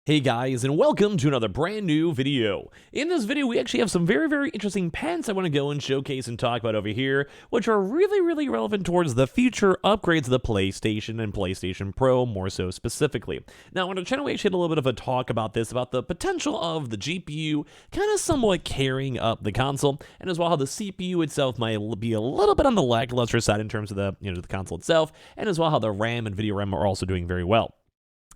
Hey guys, and welcome to another brand new video. In this video, we actually have some very interesting patents I want to go and showcase and talk about over here, which are really relevant towards the future upgrades of the PlayStation and PlayStation Pro, more so specifically. Now, on the channel, we actually had a little bit of a talk about this, about the potential of the GPU kind of somewhat carrying up the console, and as well how the CPU itself might be a little bit on the lackluster side in terms of the console itself, and as well how the RAM and video RAM are also doing very well.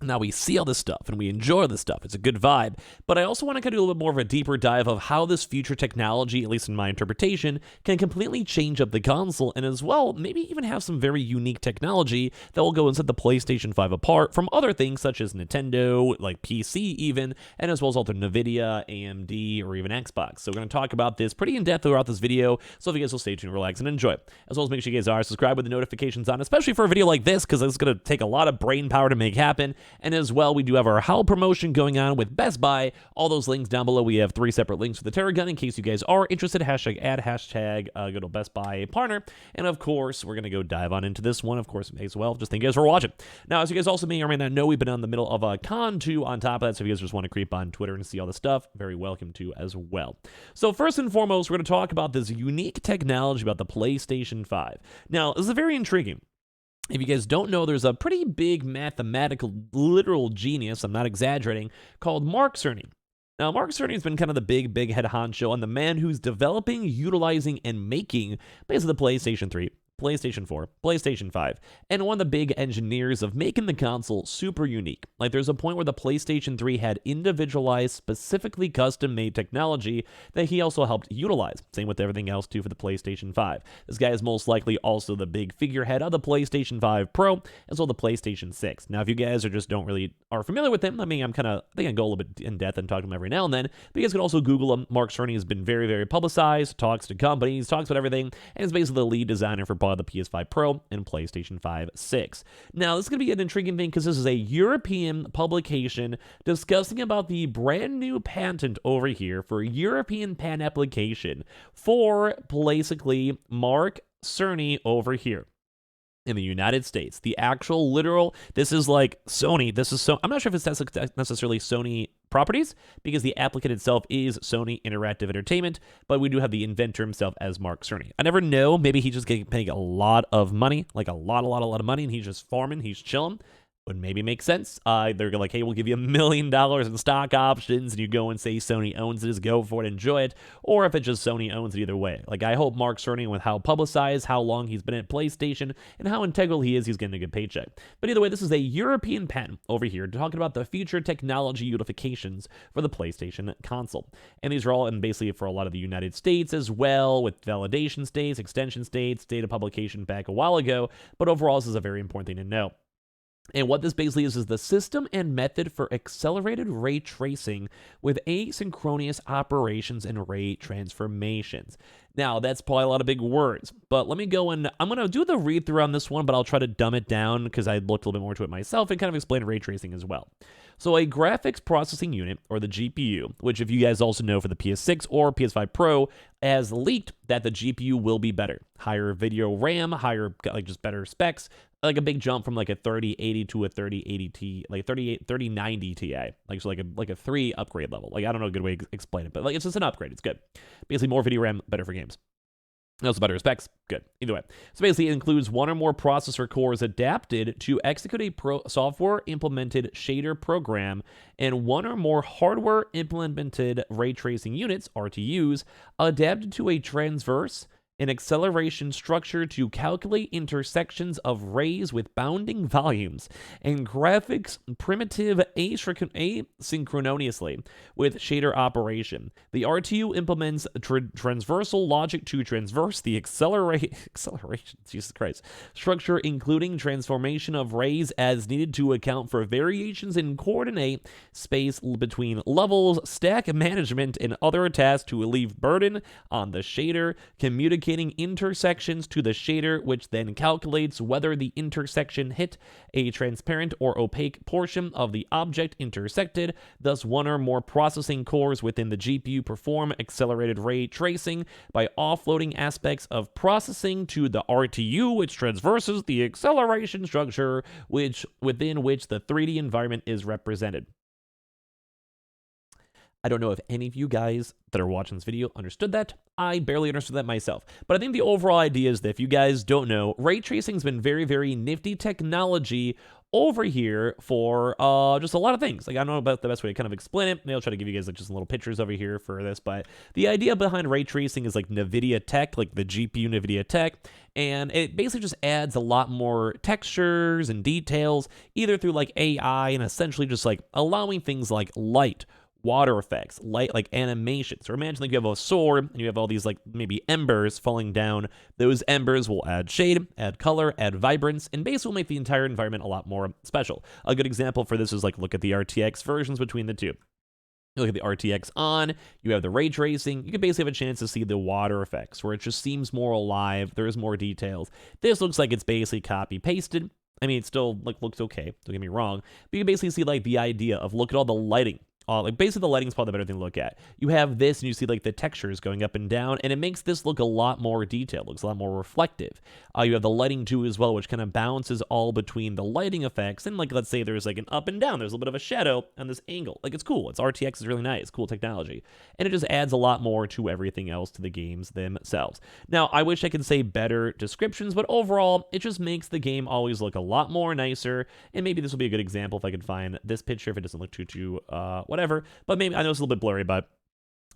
Now, we see all this stuff and we enjoy this stuff. It's a good vibe. But I also want to kind of do a little bit more of a deeper dive of how this future technology, at least in my interpretation, can completely change up the console, and as well, maybe even have some very unique technology that will go and set the PlayStation 5 apart from other things such as Nintendo, like PC even, and as well as other NVIDIA, AMD, or even Xbox. So we're going to talk about this pretty in depth throughout this video. So if you guys will stay tuned, relax, and enjoy. As well as make sure you guys are subscribed with the notifications on, especially for a video like this, because it's going to take a lot of brain power to make happen. And as well, we do have our HAL promotion going on with Best Buy. All those links down below. We have 3 separate links for the Terra gun in case you guys are interested. Hashtag add, hashtag go to Best Buy partner. And of course, we're going to go dive on into this one, of course, as well. Just thank you guys for watching. Now, as you guys also may or may not know, we've been in the middle of a con too on top of that. So if you guys just want to creep on Twitter and see all the stuff, very welcome to as well. So first and foremost, we're going to talk about this unique technology about the PlayStation 5. Now, this is very intriguing. If you guys don't know, there's a pretty big mathematical, literal genius, I'm not exaggerating, called Mark Cerny. Now, Mark Cerny has been kind of the big head honcho and the man who's developing, utilizing, and making basically the PlayStation 3, PlayStation 4, PlayStation 5, and one of the big engineers of making the console super unique. Like, there's a point where the PlayStation 3 had individualized, specifically custom-made technology that he also helped utilize. Same with everything else, too, for the PlayStation 5. This guy is most likely also the big figurehead of the PlayStation 5 Pro, as well as the PlayStation 6. Now, if you guys are familiar with him, I think I go a little bit in depth and talk to him every now and then, but you guys can also Google him. Mark Cerny has been very publicized, talks to companies, talks about everything, and is basically the lead designer for the PS5 Pro and PlayStation 5 6. Now, this is going to be an intriguing thing because this is a European publication discussing about the brand new patent over here for a European patent application for basically Mark Cerny over here in the United States. The actual literal, this is like Sony. I'm not sure if it's necessarily Sony properties because the applicant itself is Sony Interactive Entertainment, but we do have the inventor himself as Mark Cerny. I never know. Maybe he's just getting paid a lot of money, like a lot of money, and he's just farming, he's chilling. Would maybe make sense. They're like, hey, we'll give you $1 million in stock options, and you go and say Sony owns it, just go for it, enjoy it. Or if it's just Sony owns it, either way. Like, I hope Mark Cerny, with how publicized, how long he's been at PlayStation, and how integral he is, he's getting a good paycheck. But either way, this is a European patent over here talking about the future technology unifications for the PlayStation console. And these are all in basically for a lot of the United States as well, with validation states, extension states, data publication back a while ago. But overall, this is a very important thing to know. And what this basically is the system and method for accelerated ray tracing with asynchronous operations and ray transformations. Now, that's probably a lot of big words, but let me go and I'm going to do the read through on this one, but I'll try to dumb it down because I looked a little bit more to it myself and kind of explain ray tracing as well. So a graphics processing unit, or the GPU, which if you guys also know for the PS6 or PS5 Pro, has leaked that the GPU will be better. Higher video RAM, higher, like just better specs, like a big jump from like a 3080 to a 3080 Ti, like 3090 Ti, like so like a 3 upgrade level. Like, I don't know a good way to explain it, but like it's just an upgrade. It's good. Basically, more video RAM, better for games. Also better specs, good. Either way. So basically, it includes 1 or more processor cores adapted to execute a software-implemented shader program and 1 or more hardware-implemented ray tracing units, RTUs, adapted to a transverse an acceleration structure to calculate intersections of rays with bounding volumes, and graphics primitive asynchronously with shader operation. The RTU implements transversal logic to transverse the acceleration, Jesus Christ, structure, including transformation of rays as needed to account for variations in coordinate space between levels, stack management, and other tasks to relieve burden on the shader, communicating intersections to the shader, which then calculates whether the intersection hit a transparent or opaque portion of the object intersected. Thus, 1 or more processing cores within the GPU perform accelerated ray tracing by offloading aspects of processing to the RTU, which traverses the acceleration structure within which the 3D environment is represented. I don't know if any of you guys that are watching this video understood that. I barely understood that myself. But I think the overall idea is that if you guys don't know, ray tracing has been very, very nifty technology over here for just a lot of things. Like, I don't know about the best way to kind of explain it. Maybe I'll try to give you guys like just some little pictures over here for this. But the idea behind ray tracing is like NVIDIA tech, like the GPU NVIDIA tech. And it basically just adds a lot more textures and details, either through like AI and essentially just like allowing things like light, water effects, light, like animations. So imagine like you have a sword and you have all these like maybe embers falling down. Those embers will add shade, add color, add vibrance, and basically will make the entire environment a lot more special. A good example for this is like look at the RTX versions between the two. You look at the RTX on, you have the ray tracing, you can basically have a chance to see the water effects where it just seems more alive, there's more details. This looks like it's basically copy pasted. I mean, it still like looks okay, don't get me wrong, but you can basically see like the idea of look at all the lighting. Like basically the lighting is probably the better thing to look at. You have this and you see like the textures going up and down, and it makes this look a lot more detailed, looks a lot more reflective. You have the lighting too as well, which kind of bounces all between the lighting effects. And like, let's say there's like an up and down, there's a little bit of a shadow on this angle. Like, it's cool. It's RTX is really nice, cool technology. And it just adds a lot more to everything else to the games themselves. Now, I wish I could say better descriptions, but overall, it just makes the game always look a lot more nicer. And maybe this will be a good example if I could find this picture, if it doesn't look too whatever. But maybe, I know it's a little bit blurry, but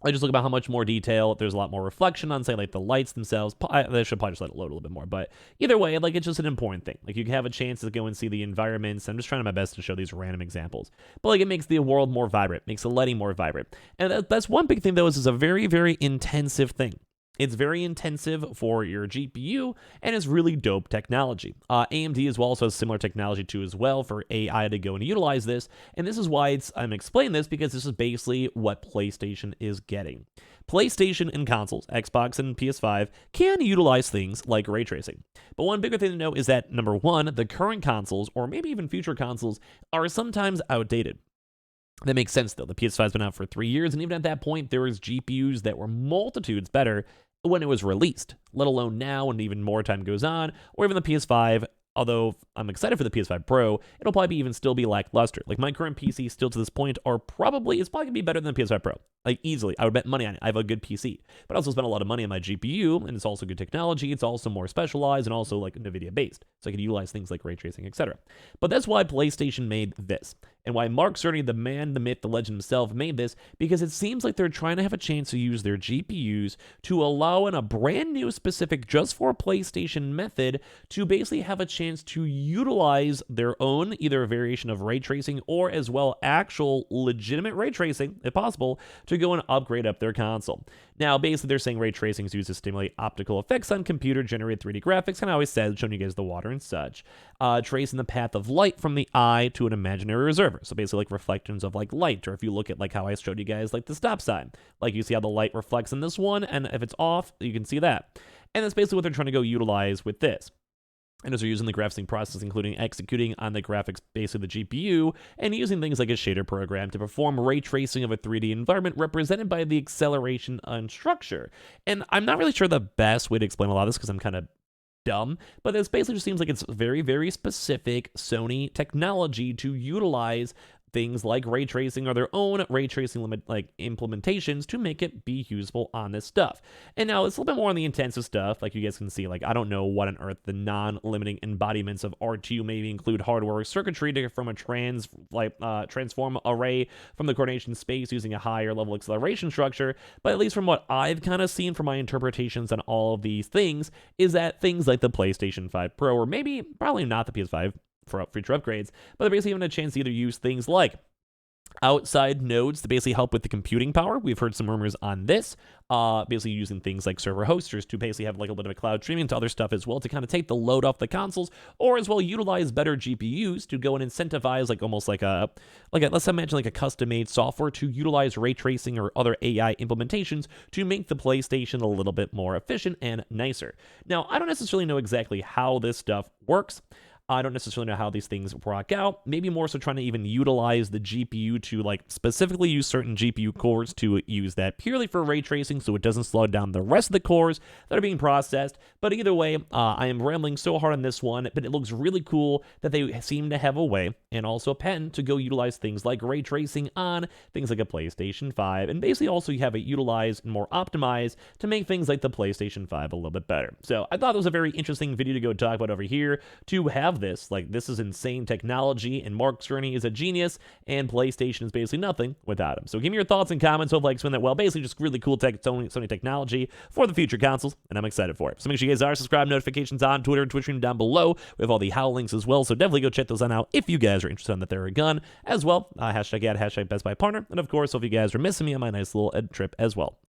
I just look about how much more detail, there's a lot more reflection on, say, like the lights themselves. I should probably just let it load a little bit more, but either way, like, it's just an important thing. Like, you can have a chance to go and see the environments. I'm just trying my best to show these random examples, but like, it makes the world more vibrant, makes the lighting more vibrant. And that's one big thing, though, is it's a very, very intensive thing. It's very intensive for your GPU, and it's really dope technology. AMD as well also has similar technology too as well for AI to go and utilize this, and this is why I'm explaining this, because this is basically what PlayStation is getting. PlayStation and consoles, Xbox and PS5, can utilize things like ray tracing. But one bigger thing to know is that, number one, the current consoles, or maybe even future consoles, are sometimes outdated. That makes sense, though. The PS5's been out for 3 years, and even at that point, there was GPUs that were multitudes better when it was released, let alone now, and even more time goes on, or even the PS5. Although I'm excited for the PS5 Pro, it'll probably even still be lackluster. Like, my current PC still to this point it's probably going to be better than the PS5 Pro. Like, easily. I would bet money on it. I have a good PC. But I also spent a lot of money on my GPU, and it's also good technology. It's also more specialized and also like NVIDIA based. So I could utilize things like ray tracing, etc. But that's why PlayStation made this. And why Mark Cerny, the man, the myth, the legend himself, made this, because it seems like they're trying to have a chance to use their GPUs to allow in a brand new specific just for PlayStation method to basically have a chance to utilize their own either a variation of ray tracing or as well actual legitimate ray tracing, if possible, to go and upgrade up their console. Now, basically, they're saying ray tracing is used to stimulate optical effects on computer-generated 3D graphics, and I always said, showing you guys the water and such, tracing the path of light from the eye to an imaginary observer. So basically, like reflections of like light, or if you look at like how I showed you guys like the stop sign, like you see how the light reflects in this one, and if it's off, you can see that. And that's basically what they're trying to go utilize with this. And as they're using the graphics process, including executing on the graphics base of the GPU, and using things like a shader program to perform ray tracing of a 3D environment represented by the acceleration on structure. And I'm not really sure the best way to explain a lot of this, because I'm kind of dumb, but this basically just seems like it's very, very specific Sony technology to utilize things like ray tracing or their own ray tracing implementations to make it be usable on this stuff. And now it's a little bit more on the intensive stuff, like you guys can see. Like, I don't know what on earth the non-limiting embodiments of R2 maybe include hardware or circuitry to from a transform array from the coordination space using a higher level acceleration structure. But at least from what I've kind of seen from my interpretations on all of these things, is that things like the PlayStation 5 Pro, or maybe probably not the PS5 for future upgrades, but they're basically having a chance to either use things like outside nodes to basically help with the computing power. We've heard some rumors on this, basically using things like server hosters to basically have like a bit of a cloud streaming to other stuff as well, to kind of take the load off the consoles, or as well utilize better GPUs to go and incentivize like almost like let's imagine like a custom-made software to utilize ray tracing or other AI implementations to make the PlayStation a little bit more efficient and nicer. Now, I don't necessarily know exactly how this stuff works. I don't necessarily know how these things rock out. Maybe more so trying to even utilize the GPU to like specifically use certain GPU cores to use that purely for ray tracing so it doesn't slow down the rest of the cores that are being processed. But either way, I am rambling so hard on this one, but it looks really cool that they seem to have a way and also a pen to go utilize things like ray tracing on things like a PlayStation 5, and basically also you have it utilized and more optimized to make things like the PlayStation 5 a little bit better. So I thought it was a very interesting video to go talk about over here, to have this. Like, this is insane technology, and Mark Cerny is a genius, and PlayStation is basically nothing without him. So give me your thoughts and comments. Hopefully I explained that well. Basically just really cool Sony technology for the future consoles, and I'm excited for it. So make sure you guys are subscribed, notifications on, Twitter and Twitch stream down below. We have all the HOW links as well, so definitely go check those out if you guys are interested in that there gun as well. Hashtag ad, hashtag Best Buy Partner, and of course, if you guys are missing me on my nice little trip as well.